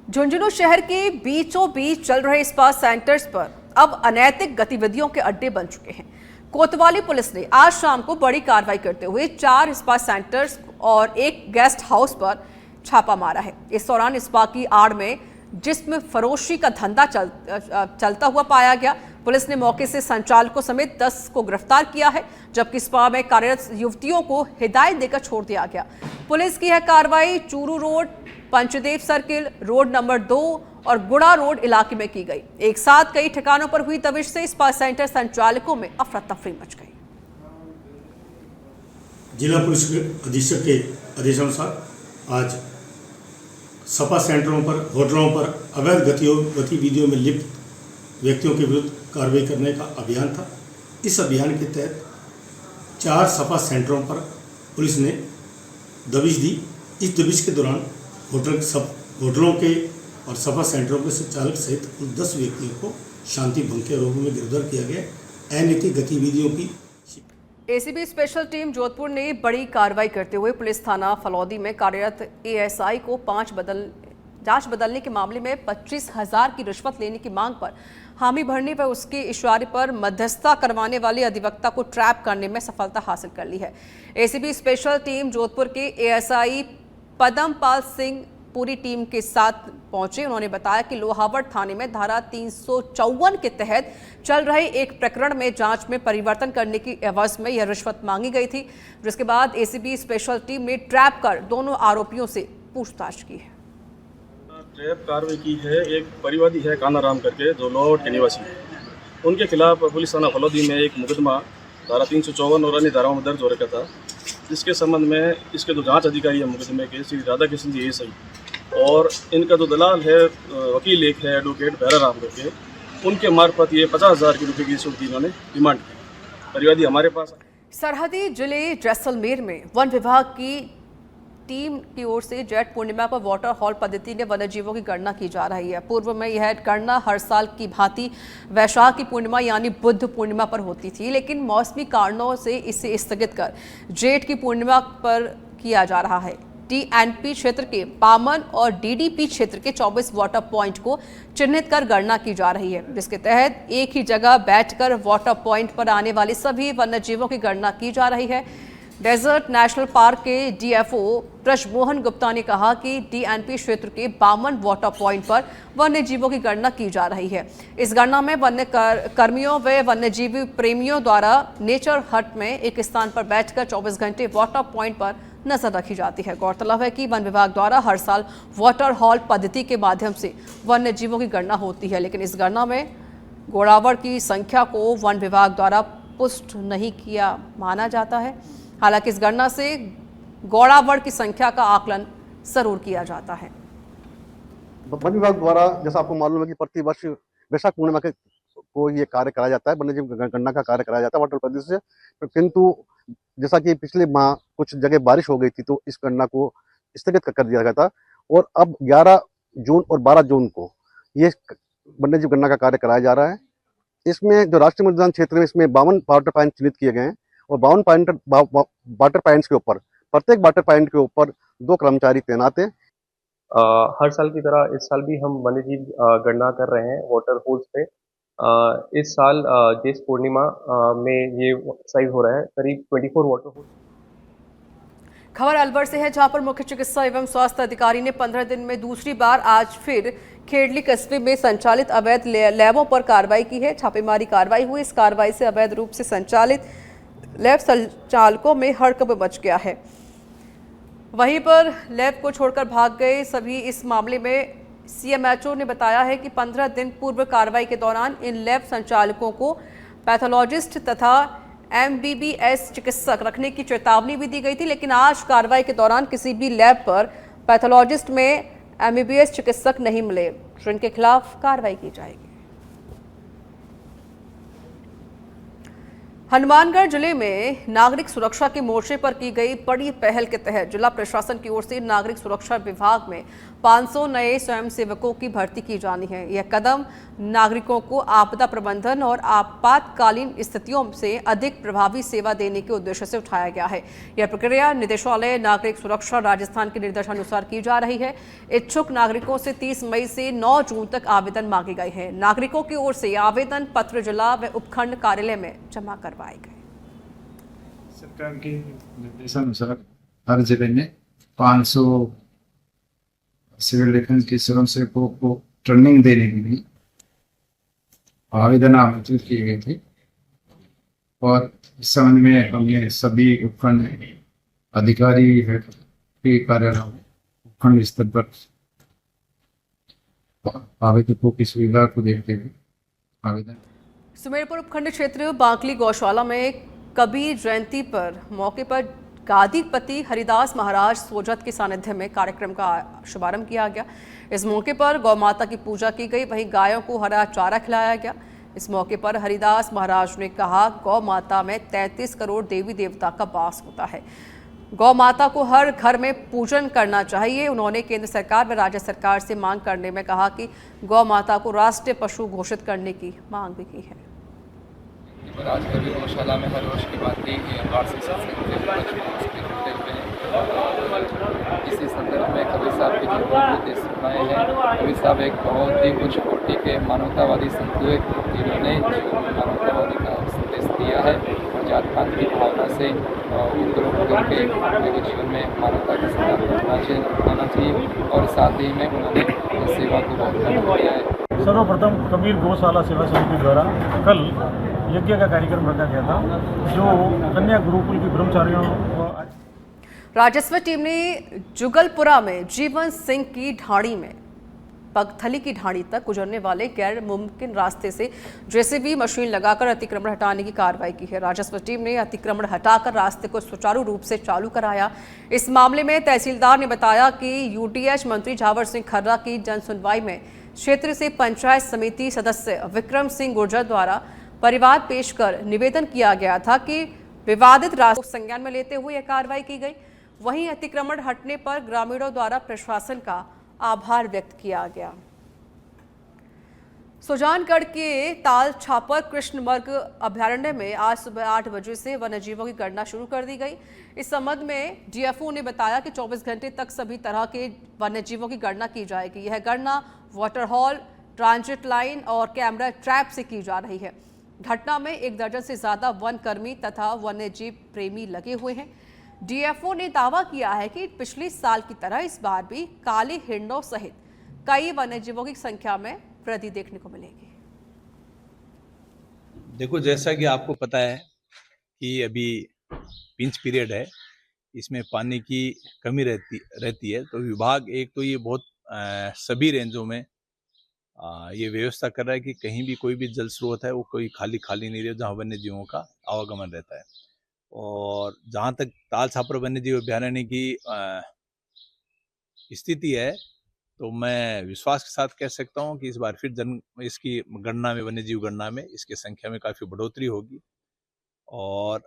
झुंझुनू शहर के बीचों बीच चल रहे स्पा सेंटर्स पर अब अनैतिक गतिविधियों के अड्डे बन चुके हैं। कोतवाली पुलिस ने आज शाम को बड़ी कार्रवाई करते हुए 4 स्पा सेंटर्स और एक गेस्ट हाउस पर छापा मारा है। इस दौरान स्पा की आड़ में जिस्म फरोशी का धंधा चलता हुआ पाया गया। पुलिस ने मौके से संचालकों समेत 10 को गिरफ्तार किया है, जबकि स्पा में कार्यरत युवतियों को हिदायत देकर छोड़ दिया गया। पुलिस की यह कार्रवाई Churu road, Panchdev circle, road number 2 और गुड़ा रोड इलाके में की गई। एक साथ कई ठिकानों पर हुई तविश से स्पा सेंटर संचालकों में अफरा तफरी मच गई। जिला पुलिस अधीक्षक के आदेशानुसार आज स्पा सेंटरों पर, होटलों पर अवैध गतिविधियों में लिप्त व्यक्तियों के विरुद्ध कार्रवाई करने का अभियान था। इस अभियान के तहत 4 स्पा सेंटरों पर पुलिस ने दबिश दी। इस दबिश के दौरान होटलों के और स्पा सेंटरों के संचालक सहित कुल 10 व्यक्तियों को शांति भंग के आरोप में गिरफ्तार किया गया। अनैतिक गतिविधियों की एसीबी स्पेशल टीम जोधपुर ने बड़ी कार्रवाई करते हुए पुलिस थाना फलौदी में कार्यरत एएसआई को जांच बदलने के मामले में 25,000 की रिश्वत लेने की मांग पर हामी भरने पर उसके इशारे पर मध्यस्थता करवाने वाले अधिवक्ता को ट्रैप करने में सफलता हासिल कर ली है। एसीबी स्पेशल टीम जोधपुर के एएसआई पदमपाल सिंह पूरी टीम के साथ पहुंचे। उन्होंने बताया कि लोहावड़ थाने में धारा 354 के तहत चल रहे एक प्रकरण में जांच में परिवर्तन करने की एवज में यह रिश्वत मांगी गई थी, जिसके बाद एसीबी स्पेशल टीम ने ट्रैप कर दोनों आरोपियों से पूछताछ की है। ट्रैप कार्रवाई की है। एक परिवादी है कानाराम करके, जो लोहावड़ के निवासी है। उनके खिलाफ पुलिस थाना फलौदी में एक मुकदमा धारा 354 और अन्य धाराओं में दर्ज हो रखा था, जिसके संबंध में इसके जो जांच अधिकारी है मुकदमे के श्री राधा कृष्ण जी एएसआई और इनका जो दलाल है वकील एक है एडवोकेट भैराराम करके, उनके मार्फत ये 50,000 रुपये की रिश्वत इन्होंने डिमांड की। परिवादी हमारे पास सरहदी जिले जैसलमेर में वन विभाग की टीम की ओर से जेठ पूर्णिमा पर वाटर हॉल पद्धति में वन्यजीवों की गणना की जा रही है। पूर्व में यह गणना हर साल की भांति वैशाख की पूर्णिमा यानी बुद्ध पूर्णिमा पर होती थी, लेकिन मौसमी कारणों से इसे स्थगित कर जेठ की पूर्णिमा पर किया जा रहा है। टीएनपी क्षेत्र के पामन और डीडीपी क्षेत्र के 24 वाटर पॉइंट को चिन्हित कर गणना की जा रही है, जिसके तहत एक ही जगह बैठकर वाटर पॉइंट पर आने वाले सभी वन्यजीवों की गणना की जा रही है। डेजर्ट नेशनल पार्क के डीएफओ ब्रजमोहन गुप्ता ने कहा कि डीएनपी क्षेत्र के 52 वाटर पॉइंट पर वन्यजीवों की गणना की जा रही है। इस गणना में वन्य कर्मियों व वन्यजीवी प्रेमियों द्वारा नेचर हट में एक स्थान पर बैठकर 24 घंटे वाटर पॉइंट पर नजर रखी जाती है। गौरतलब है कि वन विभाग द्वारा हर साल वाटर हॉल पद्धति के माध्यम से वन्य जीवों की गणना होती है, लेकिन इस गणना में घोड़ावड़ की संख्या को वन विभाग द्वारा पुष्ट नहीं किया माना जाता है। हालांकि इस गणना से घोड़ावड़ की संख्या का आकलन जरूर किया जाता है। वन विभाग द्वारा जैसा आपको मालूम है कि प्रतिवर्ष वैशाख पूर्णिमा को ये कार्य कराया जाता है, वन्यजीव गणना का कार्य कराया जाता है वाटर पद्धति से, किंतु जैसा कि पिछले माह कुछ जगह बारिश हो गई थी तो इस गणना को स्थगित कर दिया गया था और अब 11 जून और 12 जून को ये वन्यजीव गणना का कार्य कराया जा रहा है। इसमें जो राष्ट्रीय मृदा क्षेत्र में इसमें 52 वाटर पॉइंट चिन्हित किए गए हैं और 52 वाटर पॉइंट्स के ऊपर प्रत्येक वाटर पॉइंट के ऊपर 2 कर्मचारी तैनात हैं। हर साल की तरह इस साल भी हम वन्यजीव गणना कर रहे हैं वाटर होल्स पे। इस साल जेठ पूर्णिमा में ये साइज हो रहा है करीब 24 वाटर होल्स। खबर अलवर से है, जहां पर मुख्य चिकित्सा एवं स्वास्थ्य अधिकारी ने 15 दिन में दूसरी बार आज फिर खेड़ली कस्बे में संचालित अवैध लैबों पर कार्रवाई की है। छापेमारी कार्रवाई हुई। इस कार्रवाई से अवैध रूप से संचालित लैब संचालकों में हड़कंप मच गया है। वहीं पर लैब को छोड़कर भाग गए सभी। इस मामले में सीएमएचओ ने बताया है कि 15 दिन पूर्व कार्रवाई के दौरान इन लैब संचालकों को पैथोलॉजिस्ट तथा एमबीबीएस चिकित्सक रखने की चेतावनी भी दी गई थी, लेकिन आज कार्रवाई के दौरान किसी भी लैब पर पैथोलॉजिस्ट में एमबीबीएस चिकित्सक नहीं मिले, तो इनके खिलाफ कार्रवाई की जाएगी। हनुमानगढ़ जिले में नागरिक सुरक्षा के मोर्चे पर की गई बड़ी पहल के तहत जिला प्रशासन की ओर से नागरिक सुरक्षा विभाग में 500 नए स्वयंसेवकों की भर्ती की जानी है। यह कदम नागरिकों को आपदा प्रबंधन और आपातकालीन स्थितियों से अधिक प्रभावी सेवा देने के उद्देश्य से उठाया गया है। यह प्रक्रिया निदेशालय नागरिक सुरक्षा राजस्थान के निर्देशानुसार की जा रही है। इच्छुक नागरिकों से 30 मई से 9 जून तक आवेदन मांगे गए हैं। नागरिकों की ओर से आवेदन पत्र जिला व उपखंड कार्यालय में जमा करवाए गए। सरकार के निर्देशानुसार हर जिले में 500 सिविल डिफेंस के स्वयंसेवकों को ट्रेनिंग देने के लिए आवेदन आमंत्रित किए गए थे और इस संबंध में हमने सभी उपखंड अधिकारी के कार्यालयों में उपखंड स्तर पर आवेदकों की सुविधा को देखते हुए आवेदन। सुमेरपुर उपखंड क्षेत्र बांकली गौशाला में कबीर जयंती पर मौके पर गादीपति हरिदास महाराज सोजत के सानिध्य में कार्यक्रम का शुभारंभ किया गया। इस मौके पर गौ माता की पूजा की गई, वहीं गायों को हरा चारा खिलाया गया। इस मौके पर हरिदास महाराज ने कहा, गौ माता में 33 करोड़ देवी देवता का वास होता है। गौ माता को हर घर में पूजन करना चाहिए। उन्होंने केंद्र सरकार व राज्य सरकार से मांग करने में कहा कि गौ माता को राष्ट्रीय पशु घोषित करने की मांग भी की है। आज कबीर गौशाला में हर वर्ष की भांति वार्षिक सत्संग इसी संदर्भ में कबीर साहब के जो उद्देश्य सुनाए हैं। कबीर साहब एक बहुत ही उच्च कोटि के मानवतावादी संत हुए, जिन्होंने मानवतावादी का संदेश दिया है और जात पात की भावना से गुरु करके जीवन में मानवता का सिद्धांत अपनाना चाहिए और साथ ही में उन्होंने सेवा को बहुत किया है। सर्वप्रथम कबीर गौशाला सेवा समिति द्वारा कल यज्ञ का कार्यक्रम रखा गया था, जो कन्या गुरुकुल की ब्रह्मचारियों को राजस्व टीम ने जुगलपुरा में जीवन सिंह की ढाणी में पगथली की ढाणी तक गुजरने वाले गैर मुमकिन रास्ते से जेसीबी मशीन लगाकर अतिक्रमण हटाने की कार्रवाई की है। राजस्व टीम ने अतिक्रमण हटाकर रास्ते को सुचारू रूप से चालू कराया। इस मामले में तहसीलदार ने बताया कि यूटीएच मंत्री झावर सिंह खर्रा की जनसुनवाई में क्षेत्र से पंचायत समिति सदस्य विक्रम सिंह गुर्जर द्वारा परिवाद पेश कर निवेदन किया गया था कि विवादित रास्ते को संज्ञान में लेते हुए यह कार्रवाई की गई। वहीं अतिक्रमण हटने पर ग्रामीणों द्वारा प्रशासन का आभार व्यक्त किया गया। सुजानगढ़ के ताल छापर कृष्ण मृग अभयारण्य में आज सुबह 8 बजे से वन्यजीवों की गणना शुरू कर दी गई। इस संबंध में डीएफओ ने बताया कि 24 घंटे तक सभी तरह के वन्यजीवों की गणना की जाएगी। यह गणना वाटर हॉल, ट्रांजिट लाइन और कैमरा ट्रैप से की जा रही है। घटना में 1 दर्जन से ज्यादा वन कर्मी तथा वन्यजीव प्रेमी लगे हुए हैं। डीएफओ ने दावा किया है कि पिछले साल की तरह इस बार भी काले हिरणों सहित कई वन्यजीवों की संख्या में वृद्धि देखने को मिलेगी। देखो, जैसा कि आपको पता है कि अभी पिंच पीरियड है, इसमें पानी की कमी रहती है, तो विभाग एक तो ये बहुत सभी रेंजों में ये व्यवस्था कर रहा है कि कहीं भी कोई भी जल स्रोत है वो कोई खाली नहीं रहे, जहाँ वन्य जीवों का आवागमन रहता है। और जहाँ तक ताल छापर वन्य जीव अभयारण्य की स्थिति है, तो मैं विश्वास के साथ कह सकता हूँ कि इस बार फिर इसकी गणना में, वन्य जीव गणना में इसकी संख्या में काफ़ी बढ़ोतरी होगी। और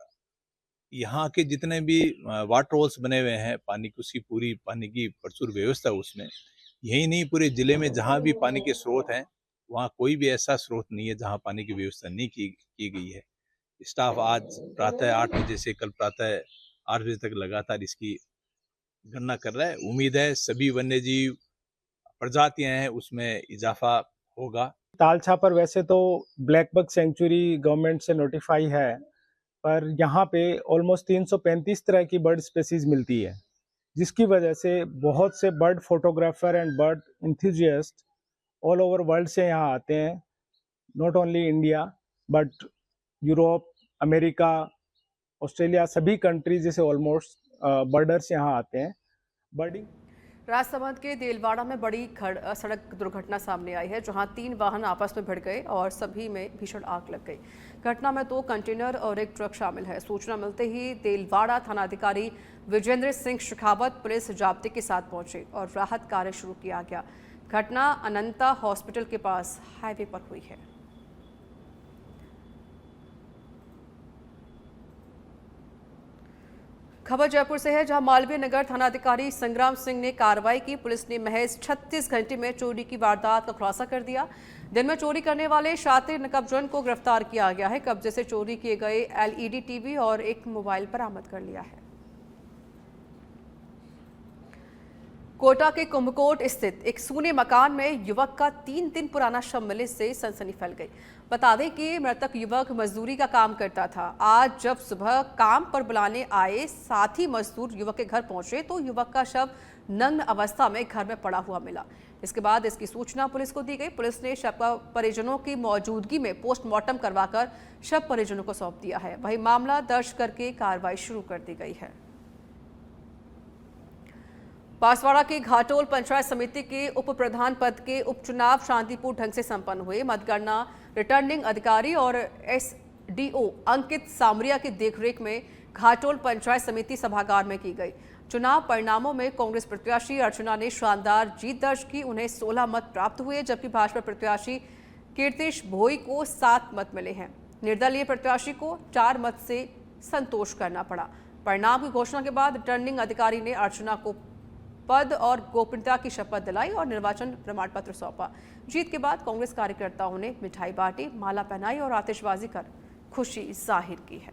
यहाँ के जितने भी वाटर होल्स बने हुए हैं, पूरी पानी की प्रचुर व्यवस्था है उसमें। यही नहीं, पूरे जिले में जहाँ भी पानी के स्रोत हैं, वहाँ कोई भी ऐसा स्रोत नहीं है जहाँ पानी की व्यवस्था नहीं की गई है। स्टाफ आज प्रातः 8 बजे से कल प्रातः 8 बजे तक लगातार इसकी गणना कर रहा है। उम्मीद है सभी वन्यजीव प्रजातियां हैं उसमें इजाफा होगा। ताल छापर वैसे तो ब्लैक बक सेंचुरी गवर्नमेंट से नोटिफाई है, पर यहाँ पे ऑलमोस्ट 335 तरह की बर्ड स्पेसीज मिलती है, जिसकी वजह से बहुत से bird photographer and bird enthusiast all over world से यहाँ आते हैं। Not only India but Europe, America, Australia, सभी कंट्रीज जैसे ऑलमोस्ट बर्डर्स यहाँ आते हैं बर्डिंग। राजसमंद के देलवाड़ा में बड़ी सड़क दुर्घटना सामने आई है, जहां 3 वाहन आपस में भिड़ गए और सभी में भीषण आग लग गई। घटना में 2 कंटेनर और 1 ट्रक शामिल है। सूचना मिलते ही देलवाड़ा थानाधिकारी विजेंद्र सिंह शेखावत पुलिस जाब्ते के साथ पहुंचे और राहत कार्य शुरू किया गया। घटना अनंता हॉस्पिटल के पास हाईवे पर हुई है। खबर जयपुर से है, जहां मालवीय नगर थानाधिकारी संग्राम सिंह ने कार्रवाई की। पुलिस ने महज 36 घंटे में चोरी की वारदात का खुलासा कर दिया। दिन में चोरी करने वाले शातिर नकबजन को गिरफ्तार किया गया है। कब्जे से चोरी किए गए एलईडी टीवी और एक मोबाइल बरामद कर लिया है। कोटा के कुंभकोट स्थित एक सूने मकान में युवक का 3 दिन पुराना शव मिलने से सनसनी फैल गई। बता दें कि मृतक युवक मजदूरी का काम करता था। आज जब सुबह काम पर बुलाने आए साथी मजदूर युवक के घर पहुंचे तो युवक का शव नग्न अवस्था में घर में पड़ा हुआ मिला। इसके बाद इसकी सूचना पुलिस को दी गई। पुलिस ने शव का परिजनों की मौजूदगी में पोस्टमार्टम करवाकर शव परिजनों को सौंप दिया है। वहीं मामला दर्ज करके कार्रवाई शुरू कर दी गई है। बांसवाड़ा के घाटोल पंचायत समिति के उप प्रधान पद के उपचुनाव शांतिपूर्ण ढंग से संपन्न हुए। मतगणना रिटर्निंग अधिकारी और एसडीओ अंकित सामरिया की देखरेख में घाटोल पंचायत समिति सभागार में की गई। चुनाव परिणामों में कांग्रेस प्रत्याशी अर्चना ने शानदार जीत दर्ज की। उन्हें 16 मत प्राप्त हुए, जबकि भाजपा प्रत्याशी कीर्तिश भोई को 7 मत मिले हैं। निर्दलीय प्रत्याशी को 4 मत से संतोष करना पड़ा। परिणाम की घोषणा के बाद रिटर्निंग अधिकारी ने अर्चना को पद और गोपनीयता की शपथ दिलाई और निर्वाचन प्रमाण पत्र सौंपा। जीत के बाद कांग्रेस कार्यकर्ताओं ने मिठाई बांटी, माला पहनाई और आतिशबाजी कर खुशी जाहिर की है।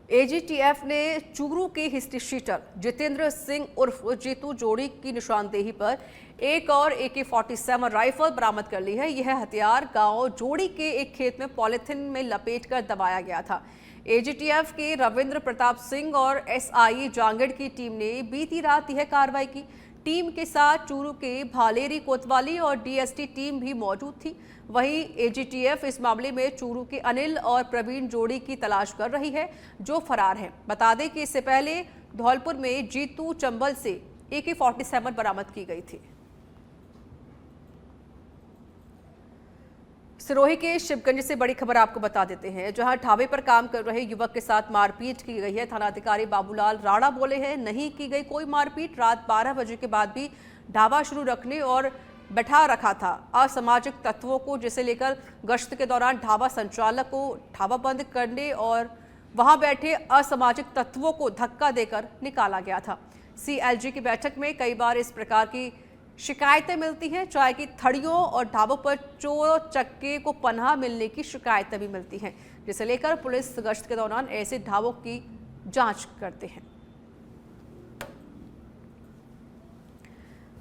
एजीटीएफ ने चूरू के हिस्ट्री शीटर जितेंद्र सिंह उर्फ जीतू जोड़ी की निशानदेही पर एक और AK-47 राइफल बरामद कर ली है। यह हथियार गांव जोड़ी के एक खेत में पॉलिथीन में लपेटकर दबाया गया था। एजीटीएफ के रविंद्र प्रताप सिंह और एसआई जांगड़ की टीम ने बीती रात यह कार्रवाई की। टीम के साथ चूरू के भालेरी कोतवाली और डीएसटी टीम भी मौजूद थी। वहीं एजीटीएफ इस मामले में चूरू के अनिल और प्रवीण जोड़ी की तलाश कर रही है, जो फरार हैं। बता दें कि इससे पहले धौलपुर में जीतू चंबल से AK-47 बरामद की गई थी। सिरोही के शिवगंज से बड़ी खबर आपको बता देते हैं, जहां ढाबे पर काम कर रहे युवक के साथ मारपीट की गई है। थानाधिकारी बाबूलाल राणा बोले हैं, नहीं की गई कोई मारपीट। रात 12 बजे के बाद भी ढाबा शुरू रखने और बैठा रखा था असामाजिक तत्वों को, जिसे लेकर गश्त के दौरान ढाबा संचालक को ढाबा बंद करने और वहां बैठे असामाजिक तत्वों को धक्का देकर निकाला गया था। CLG की बैठक में कई बार इस प्रकार की शिकायतें मिलती हैं। चाय की थड़ियों और ढाबों पर चोर चक्के को पनाह मिलने की शिकायतें भी मिलती हैं, जिसे लेकर पुलिस गश्त के दौरान ऐसे ढाबों की जांच करते हैं।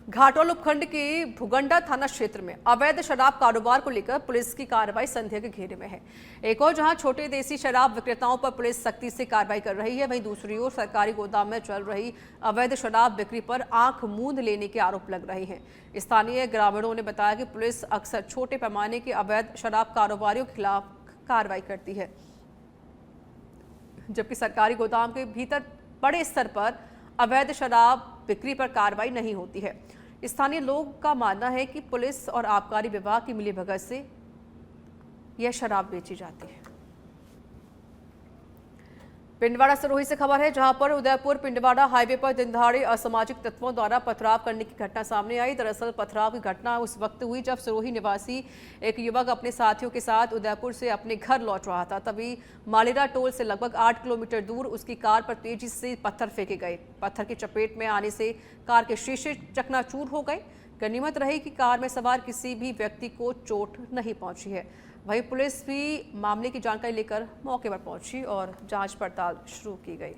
घाटोल उपखंड के भुगंडा थाना क्षेत्र में अवैध शराब कारोबार को लेकर पुलिस की कार्रवाई संदेह के घेरे में है। एक और जहां छोटे देसी शराब विक्रेताओं पर पुलिस सख्ती से कार्रवाई कर रही है, वहीं दूसरी ओर सरकारी गोदाम में चल रही अवैध शराब बिक्री पर आंख मूंद लेने के आरोप लग रहे हैं। स्थानीय ग्रामीणों ने बताया कि पुलिस अक्सर छोटे पैमाने के अवैध शराब कारोबारियों के खिलाफ कार्रवाई करती है, जबकि सरकारी गोदाम के भीतर बड़े स्तर पर अवैध शराब बिक्री पर कार्रवाई नहीं होती है। स्थानीय लोगों का मानना है कि पुलिस और आबकारी विभाग की मिलीभगत से यह शराब बेची जाती है। पिंडवाड़ा सिरोही से खबर है, जहां पर उदयपुर पिंडवाड़ा हाईवे पर दिन दहाड़े असामाजिक तत्वों द्वारा पथराव करने की घटना सामने आई। दरअसल पथराव की घटना उस वक्त हुई जब सिरोही निवासी एक युवक अपने साथियों के साथ उदयपुर से अपने घर लौट रहा था। तभी मालेरा टोल से लगभग 8 किलोमीटर दूर उसकी कार पर तेजी से पत्थर फेंके गए। पत्थर की चपेट में आने से कार के शीशे चकनाचूर हो गए। गनीमत रही कि कार में सवार किसी भी व्यक्ति को चोट नहीं पहुंची है। वहीं पुलिस भी मामले की जानकारी लेकर मौके पर पहुंची और जांच पड़ताल शुरू की गई।